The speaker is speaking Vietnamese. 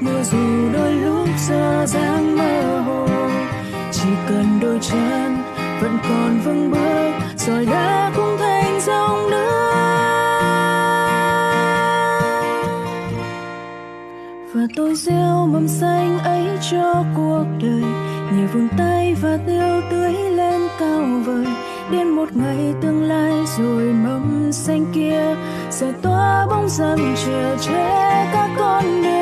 mơ dù đôi lúc giờ dáng mơ hồ, chỉ cần đôi chân vẫn còn vững bước rồi đã cũng thành dòng nước. Và tôi gieo mầm xanh ấy cho cuộc đời, nhờ vươn tay và tiêu tưới lên cao vời. Đến một ngày tương lai rồi mầm xanh kia sẽ tỏa bóng râm chở che các con đường.